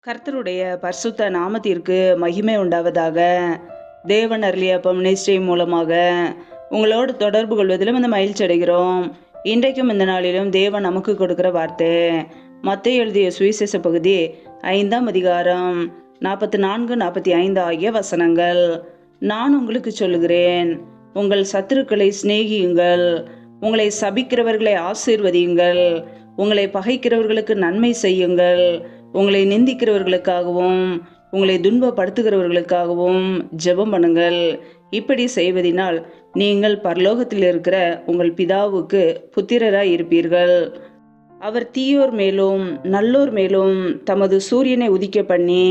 கர்த்தருடைய பரிசுத்த நாமத்திற்கு மகிமை உண்டாவதாக. தேவன் அருளிய மினிஸ்ட்ரி மூலமாக உங்களோடு தொடர்பு கொள்வதிலும் இந்த மகிழ்ச்சி அடைகிறோம். இன்றைக்கும் இந்த நாளிலும் தேவன் நமக்கு கொடுக்கிற வார்த்தை மத்தேயு எழுதிய சுவிசேஷ பகுதி 5ஆம் அதிகாரம் 44-45 ஆகிய வசனங்கள். நான் உங்களுக்கு சொல்லுகிறேன், உங்கள் சத்துருக்களை சிநேகியுங்கள், உங்களை சபிக்கிறவர்களை ஆசீர்வதியுங்கள், உங்களை பகைக்கிறவர்களுக்கு நன்மை செய்யுங்கள், உங்களை நிந்திக்கிறவர்களுக்காகவும் உங்களை துன்பப்படுத்துகிறவர்களுக்காகவும் ஜெபம் பண்ணுங்கள். இப்படி செய்வதினால் நீங்கள் பரலோகத்தில் இருக்கிற உங்கள் பிதாவுக்கு புத்திரராய் இருப்பீர்கள். அவர் தீயோர் மேலும் நல்லோர் மேலும் தமது சூரியனை உதிக்க பண்ணி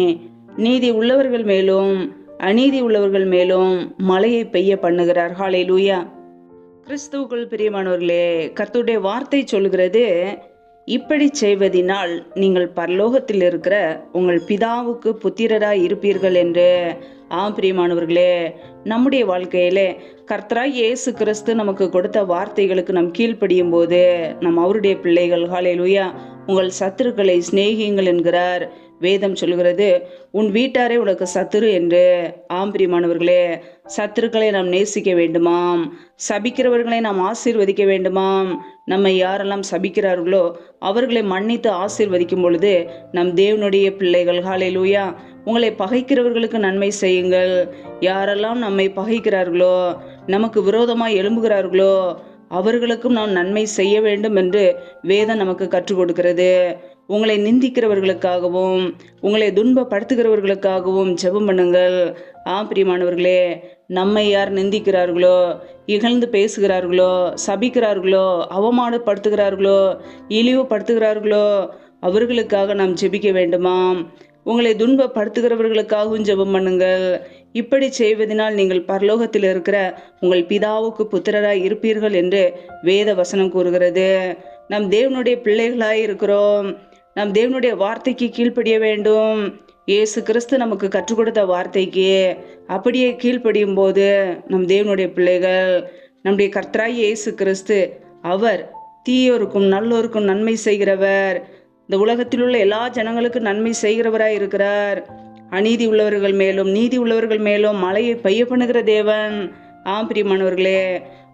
நீதி உள்ளவர்கள் மேலும் அநீதி உள்ளவர்கள் மேலும் மழையை பெய்ய பண்ணுகிறார். ஹல்லேலூயா. கிறிஸ்துவுக்குள் பிரியமானவர்களே, கர்த்தருடைய வார்த்தை சொல்கிறது, இப்படி செய்வதினால் நீங்கள் பரலோகத்தில் இருக்கிற உங்கள் பிதாவுக்கு புத்திரராய் இருப்பீர்கள் என்று. பிரியமானவர்களே, நம்முடைய வாழ்க்கையிலே கர்த்தராய் இயேசு கிறிஸ்து நமக்கு கொடுத்த வார்த்தைகளுக்கு நாம் கீழ்ப்படியும் போது நம் அவருடைய பிள்ளைகள். ஹல்லேலூயா. உங்கள் சத்துருக்களை சிநேகியுங்கள் என்கிறார். வேதம் சொல்கிறது, உன் வீட்டாரே உனக்கு சத்துரு என்று. பிரியமானவர்களே, சத்துருக்களை நாம் நேசிக்க வேண்டுமாம், சபிக்கிறவர்களை நாம் ஆசீர்வதிக்க வேண்டுமாம். நம்மை யாரெல்லாம் சபிக்கிறார்களோ அவர்களை மன்னித்து ஆசீர்வதிக்கும் பொழுது நம் தேவனுடைய பிள்ளைகள். ஹல்லேலூயா. உங்களை பகைக்கிறவர்களுக்கு நன்மை செய்யுங்கள். யாரெல்லாம் நம்மை பகைக்கிறார்களோ, நமக்கு விரோதமாய் எழும்புகிறார்களோ அவர்களுக்கும் நாம் நன்மை செய்ய வேண்டும் என்று வேதம் நமக்கு கற்றுக் கொடுக்கிறது. உங்களை நிந்திக்கிறவர்களுக்காகவும் உங்களை துன்பப்படுத்துகிறவர்களுக்காகவும் ஜெபம் பண்ணுங்கள். பிரியமானவர்களே, நம்மை யார் நிந்திக்கிறார்களோ, இகழ்ந்து பேசுகிறார்களோ, சபிக்கிறார்களோ, அவமானப்படுத்துகிறார்களோ, இழிவுபடுத்துகிறார்களோ அவர்களுக்காக நாம் ஜெபிக்க வேண்டுமாம். உங்களை துன்பப்படுத்துகிறவர்களுக்காகவும் ஜெபம் பண்ணுங்கள். இப்படி செய்வதனால் நீங்கள் பரலோகத்தில் இருக்கிற உங்கள் பிதாவுக்கு புத்திரராய் இருப்பீர்கள் என்று வேத வசனம் கூறுகிறது. நம் தேவனுடைய பிள்ளைகளாய் இருக்கிறோம். நம் தேவனுடைய வார்த்தைக்கு கீழ்ப்படிய வேண்டும். இயேசு கிறிஸ்து நமக்கு கற்றுக் கொடுத்த வார்த்தைக்கு அப்படியே கீழ்ப்படியும் போது நம் தேவனுடைய பிள்ளைகள். நம்முடைய கர்த்தராய் இயேசு கிறிஸ்து அவர் தீயோருக்கும் நல்லோருக்கும் நன்மை செய்கிறவர். இந்த உலகத்தில் உள்ள எல்லா ஜனங்களுக்கும் நன்மை செய்கிறவராய் இருக்கிறார். அநீதி உள்ளவர்கள் மேலும் நீதி உள்ளவர்கள் மேலும் மழையை பெய்ய பண்ணுகிற தேவன். பிரியமானவர்களே,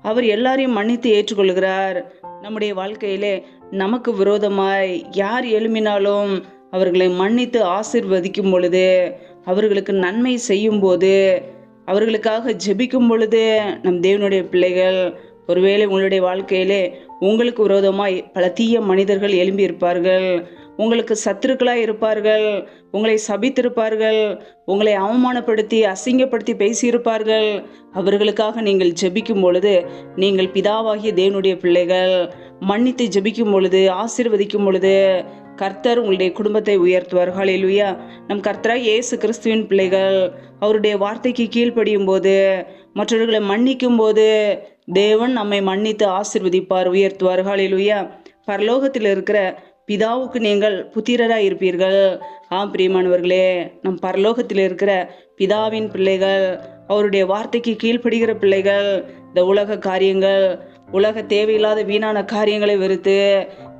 அவர் எல்லாரையும் மன்னித்து ஏற்றுக்கொள்கிறார். நம்முடைய வாழ்க்கையிலே நமக்கு விரோதமாய் யார் எழும்பினாலும் அவர்களை மன்னித்து ஆசீர்வதிக்கும் பொழுது, அவர்களுக்கு நன்மை செய்யும் போது, அவர்களுக்காக ஜெபிக்கும் பொழுது நம் தேவனுடைய பிள்ளைகள், ஒருவேளை உங்களுடைய வாழ்க்கையிலே உங்களுக்கு விரோதமாய் பல தீய மனிதர்கள் எழும்பி இருப்பார்கள், உங்களுக்கு சத்துருக்களாய் இருப்பார்கள், உங்களை சபித்திருப்பார்கள், உங்களை அவமானப்படுத்தி அசிங்கப்படுத்தி பேசியிருப்பார்கள். அவர்களுக்காக நீங்கள் ஜெபிக்கும் பொழுது நீங்கள் பிதாவாகிய தேவனுடைய பிள்ளைகள். மன்னித்து ஜெபிக்கும் பொழுது, ஆசீர்வதிக்கும் பொழுது கர்த்தர் உங்களுடைய குடும்பத்தை உயர்த்துவார். ஹல்லேலூயா. நம் கர்த்தராய் இயேசு கிறிஸ்துவின் பிள்ளைகள் அவருடைய வார்த்தைக்கு கீழ்ப்படியும் போது, மற்றவர்களை மன்னிக்கும் போது தேவன் நம்மை மன்னித்து ஆசீர்வதிப்பார், உயர்த்துவார். ஹல்லேலூயா. பரலோகத்தில் இருக்கிற பிதாவுக்கு நீங்கள் புத்திரராய் இருப்பீர்கள். பிரியமானவர்களே, நம் பரலோகத்தில் இருக்கிற பிதாவின் பிள்ளைகள், அவருடைய வார்த்தைக்கு கீழ்ப்படுகிற பிள்ளைகள். இந்த உலக காரியங்கள், உலக தேவையில்லாத வீணான காரியங்களை வெறுத்து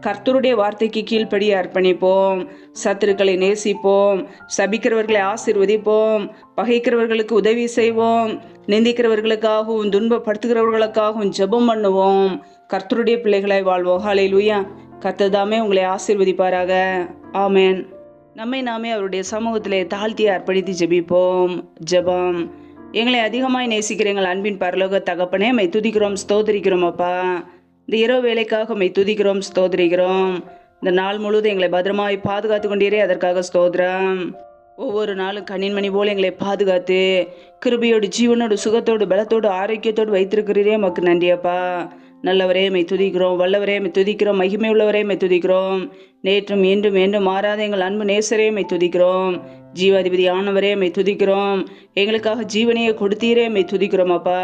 கர்த்தருடைய வார்த்தைக்கு கீழ்ப்படிய அர்ப்பணிப்போம். சத்துருக்களை நேசிப்போம், சபிக்கிறவர்களை ஆசீர்வதிப்போம், பகைக்கிறவர்களுக்கு உதவி செய்வோம், நிந்திக்கிறவர்களுக்காகவும் துன்பப்படுத்துகிறவர்களுக்காகவும் ஜெபம் பண்ணுவோம். கர்த்தருடைய பிள்ளைகளாய் வாழ்வோம். ஹல்லேலூயா. கர்த்தர் தாமே உங்களை ஆசீர்வதிப்பாராக. ஆமென். நம்மை நாமே அவருடைய சமூகத்திலே தாழ்த்தி அர்ப்பணித்து ஜெபிப்போம். ஜெபம். எங்களை அதிகமாய் நேசிக்கிற எங்கள் அன்பின் பரலோக தகப்பனே, மை துதிக்கிறோம், ஸ்தோத்திரிக்கிறோம். அப்பா, இந்த இரவு வேலைக்காக மை துதிக்கிறோம், ஸ்தோத்திரிக்கிறோம். இந்த நாள் முழுவதும் எங்களை பத்திரமாய் பாதுகாத்து கொண்டீரே, அதற்காக ஸ்தோத்திரம். ஒவ்வொரு நாளும் கண்ணின்மணி போல் எங்களை பாதுகாத்து கிருபையோடு ஜீவனோடு சுகத்தோடு பலத்தோடு ஆரோக்கியத்தோடு வைத்திருக்கிறீரே, மக்கு நன்றியப்பா. நல்லவரே மை துதிக்கிறோம், வல்லவரே மை துதிக்கிறோம், மகிமை உள்ளவரே மை துதிக்கிறோம். நேற்றும் இன்றும் என்றும் மாறாத எங்கள் அன்பு நேசரே மை துதிக்கிறோம். ஜீவாதிபதி ஆனவரே மை துதிக்கிறோம். எங்களுக்காக ஜீவனையை கொடுத்தீரே மை துதிக்கிறோம். அப்பா,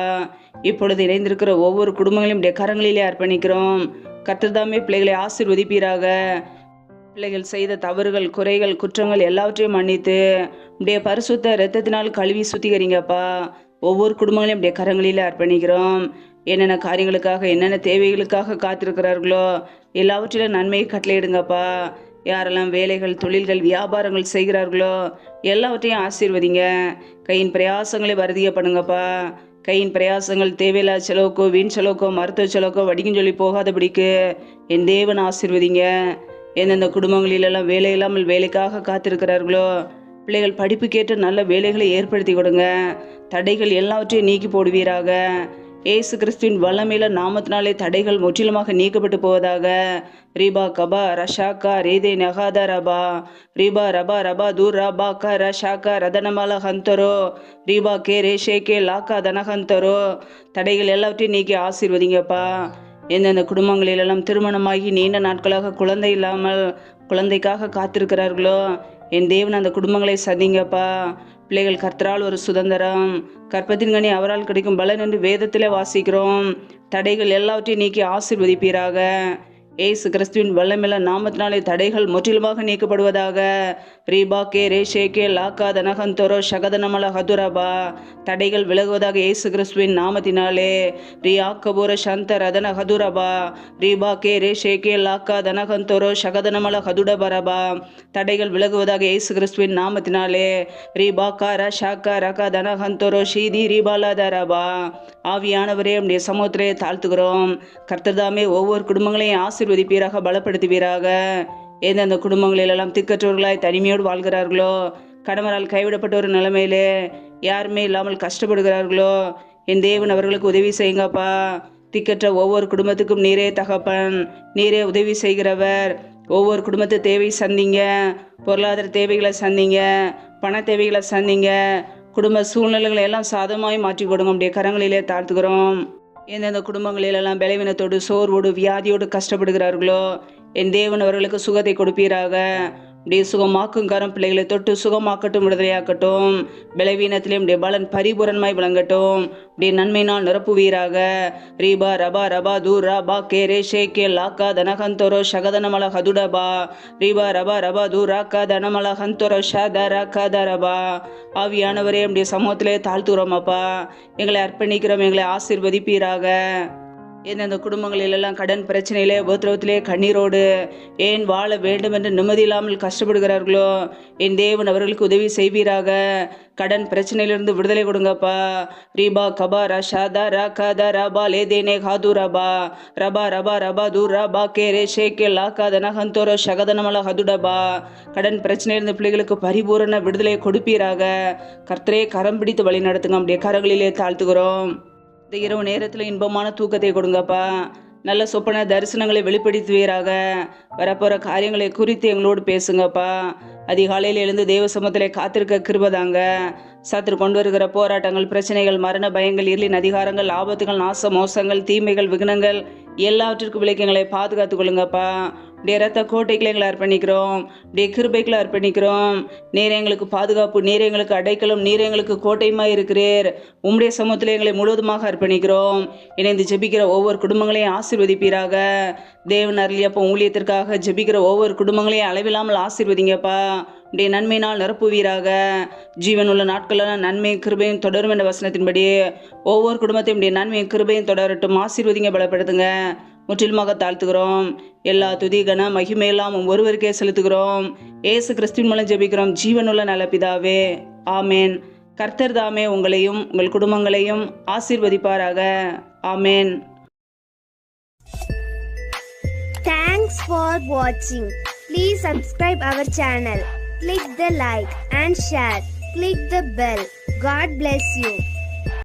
இப்பொழுது இணைந்திருக்கிற ஒவ்வொரு குடும்பங்களையும் உடைய கரங்களிலே அர்ப்பணிக்கிறோம். கர்த்தர் தாமே பிள்ளைகளை ஆசீர்வதிப்பீராக. பிள்ளைகள் செய்த தவறுகள், குறைகள், குற்றங்கள் எல்லாவற்றையும் மன்னித்து உடைய பரிசுத்த இரத்தத்தினால் கழுவி சுத்திகரிங்கப்பா. ஒவ்வொரு குடும்பங்களையும் உடைய கரங்களிலே அர்ப்பணிக்கிறோம். என்னென்ன காரியங்களுக்காக, என்னென்ன தேவைகளுக்காக காத்திருக்கிறார்களோ எல்லாவற்றிலும் நன்மையை கட்டளையிடுங்கப்பா. யாரெல்லாம் வேலைகள், தொழில்கள், வியாபாரங்கள் செய்கிறார்களோ எல்லாவற்றையும் ஆசீர்வதிங்க. கையின் பிரயாசங்களை வருதிய பண்ணுங்கப்பா. கையின் பிரயாசங்கள் தேவையில்லா செலவுக்கோ, வீண் செலவுக்கோ, மருத்துவ செலவுக்கோ, வடிக்கும் சொல்லி போகாதபடிக்கு என் தேவன் ஆசீர்வதிங்க. எந்தெந்த குடும்பங்களிலெல்லாம் வேலை இல்லாமல் வேலைக்காக காத்திருக்கிறார்களோ பிள்ளைகள் படிப்புக்கேற்ற நல்ல வேலைகளை ஏற்படுத்தி கொடுங்க. தடைகள் எல்லாவற்றையும் நீக்கி போடுவீராக. ஏசு கிறிஸ்துவின் வல்லமையில நாமத்தினாலே தடைகள் முற்றிலுமாக நீக்கப்பட்டு போவதாக. ரீபா கபா ரஷாக்கா ரேதே நகாத ரபா ரீபா ரபா ரபா தூர் ரபா க ரஷாக்கா ரதனமால ஹந்தரோ ரீபா கே ரேஷே கே லாக்கா தனஹந்தரோ. தடைகள் எல்லாவற்றையும் நீக்கி ஆசீர்வதிங்கப்பா. எந்தெந்த குடும்பங்களிலெல்லாம் திருமணமாகி நீண்ட நாட்களாக குழந்தை இல்லாமல் குழந்தைக்காக காத்திருக்கிறார்களோ என் தேவன் அந்த குடும்பங்களை சதிங்கப்பா. பிள்ளைகள் கர்த்தரால் ஒரு சுதந்திரம், கற்பத்தின் கனி அவரால் கிடைக்கும் பலன் என்று வேதத்திலே வாசிக்கிறோம். தடைகள் எல்லாவற்றையும் நீக்கி ஆசீர்வதிப்பீராக. ஏசு கிறிஸ்துவின் வல்லமையில நாமத்தினாலே தடைகள் முற்றிலுமாக நீக்கப்படுவதாக. ரீபா கே ரேஷே கே லாக்கா தனகந்தோரோ ஷகதனமல ஹதுரபா. தடைகள் விலகுவதாக ஏசு கிறிஸ்துவின் நாமத்தினாலே. ரியா கபூர சந்த ரதன ஹதுரபா ரீபா கே ரேஷே கே லாக்கா தனகந்தோரோ ஷகதனமல ஹதுடபரபா. தடைகள் விலகுவதாக ஏசு கிறிஸ்துவின் நாமத்தினாலே. ரீபா கார ஷாக்கா ரகா தனகந்தோரோ ஷீதி ரீபாலாதரபா. ஆவியானவரே நம்முடைய சமூகத்திலே தாழ்த்துகிறோம். கர்த்தர்தாமே ஒவ்வொரு குடும்பங்களையும் ஆசீர்வதிப்பீராக, பலப்படுத்துவீராக. எந்தெந்த குடும்பங்களிலெல்லாம் திக்கற்றவர்களாய் தனிமையோடு வாழ்கிறார்களோ, கணவரால் கைவிடப்பட்ட ஒரு நிலைமையிலே யாருமே இல்லாமல் கஷ்டப்படுகிறார்களோ என் தேவன் அவர்களுக்கு உதவி செய்யுங்கப்பா. திக்கற்ற ஒவ்வொரு குடும்பத்துக்கும் நீரே தகப்பன், நீரே உதவி செய்கிறவர். ஒவ்வொரு குடும்பத்து தேவை சந்திங்க, பொருளாதார தேவைகளை சந்திங்க, பண தேவைகளை சந்திங்க. குடும்ப சூழ்நிலைகளை எல்லாம் சாதமாய் மாற்றி கொடுங்க. நம்முடைய கரங்களிலே தாழ்த்துக்கிறோம். எந்தெந்த குடும்பங்களிலெல்லாம் பலவீனத்தோடு, சோர்வோடு, வியாதியோடு கஷ்டப்படுகிறார்களோ என் தேவன் அவர்களுக்கு சுகத்தை கொடுப்பீராக. அப்படியே சுகமாக்கும் கரம் பிள்ளைகளை தொட்டு சுகமாக்கட்டும், விடுதலையாக்கட்டும். பலவீனத்திலே உடைய பலன் பரிபூரணமாய் விளங்கட்டும். அப்படியே நன்மையினால் நிரப்புவீராக. ரீபா ரபா ரபா தூர் ரபா கே ரேஷே கே லாக்கா தனகந்தோரோ ஷகதனமல ஹதுடபா ரீபா ரபா ரபா தூர் ராக்கா தனமல ஹந்தோரோ ஷத ராக்கா தரபா. ஆவியானவரே நம்முடைய சமூகத்திலே தாழ்த்துகிறோம் அப்பா. எங்களை அர்ப்பணிக்கிறோம், எங்களை ஆசீர்வதிப்பீராக. எந்தெந்த குடும்பங்களிலெல்லாம் கடன் பிரச்சனையிலே, உபத்திரவத்திலே, கண்ணீரோடு ஏன் வாழ வேண்டும் என்று நிம்மதி இல்லாமல் கஷ்டப்படுகிறார்களோ என் தேவன் அவர்களுக்கு உதவி செய்வீராக. கடன் பிரச்சனையிலிருந்து விடுதலை கொடுங்கப்பா. ரீபா கபா ரஷாதா ராகாதா ரபா லேதேனே ஹாது ரபா ரபா ரபா ரபா தூர் ரபா கே ரேஷே கே லாக்கா தனஹந்தோரோ ஷகதனமல ஹதுடபா. கடன் பிரச்சனையிலிருந்து பிள்ளைகளுக்கு பரிபூரண விடுதலை கொடுப்பீராக. கர்த்தரே கரம் பிடித்து வழி நடத்துங்க. அப்படியே கரங்களிலே தாழ்த்துகிறோம். இந்த இரவு நேரத்தில் இன்பமான தூக்கத்தை கொடுங்கப்பா. நல்ல சொப்பன தரிசனங்களை வெளிப்படுத்துவீராக. வரப்போகிற காரியங்களை குறித்து எங்களோடு பேசுங்கப்பா. அதிகாலையில் எழுந்து தேவ சமூகத்திலே காத்திருக்க கிருபதாங்க. சத்துரு கொண்டு வருகிற போராட்டங்கள், பிரச்சனைகள், மரண பயங்கள், இருளின் அதிகாரங்கள், ஆபத்துகள், நாச மோசங்கள், தீமைகள், விக்னங்கள் எல்லாவற்றிற்கும் விலைக்கு எங்களை பாதுகாத்து கொள்ளுங்கப்பா. அப்படியே ரத்த கோட்டைகளை எங்களை அர்ப்பணிக்கிறோம். அப்படியே கிருபைகளை அர்ப்பணிக்கிறோம். நீர் எங்களுக்கு பாதுகாப்பு, நீர் எங்களுக்கு அடைக்கலம், நீர் எங்களுக்கு கோட்டையுமாய் இருக்கிறீர். உம்முடைய சமூகத்தில் எங்களை முழுவதுமாக அர்ப்பணிக்கிறோம். இணைந்து ஜெபிக்கிற ஒவ்வொரு குடும்பங்களையும் ஆசீர்வதிப்பீராக. தேவன் அருளியப்போ ஊழியத்திற்காக ஜெபிக்கிற ஒவ்வொரு குடும்பங்களையும் அளவில்லாமல் ஆசீர்வதிங்கப்பா. உடைய நன்மையினால் நிரப்புவீராக. ஜீவன் உள்ள நாட்களெல்லாம் நன்மையும் கிருபையும் தொடரும் என்ற வசனத்தின்படி ஒவ்வொரு குடும்பத்தையும் உடைய நன்மையும் கிருபையும் தொடரட்டும். ஆசீர்வதிங்க, பலப்படுத்துங்க. முற்றிலுமாக தாழ்த்துகிறோம். எல்லா துதி கன மகிமையெல்லாம் ஒருவருக்கே செலுத்துகிறோம். ஏசு கிறிஸ்துவின் மூலம் ஜெபிக்கிறோம் ஜீவனுள்ள நல்ல பிதாவே, ஆமேன். கர்த்தர் தாமே உங்களையும் உங்கள் குடும்பங்களையும் ஆசீர்வதிப்பாராக. ஆமேன். Thanks for watching. Please subscribe our channel. Click the like and share. Click the bell. God bless you.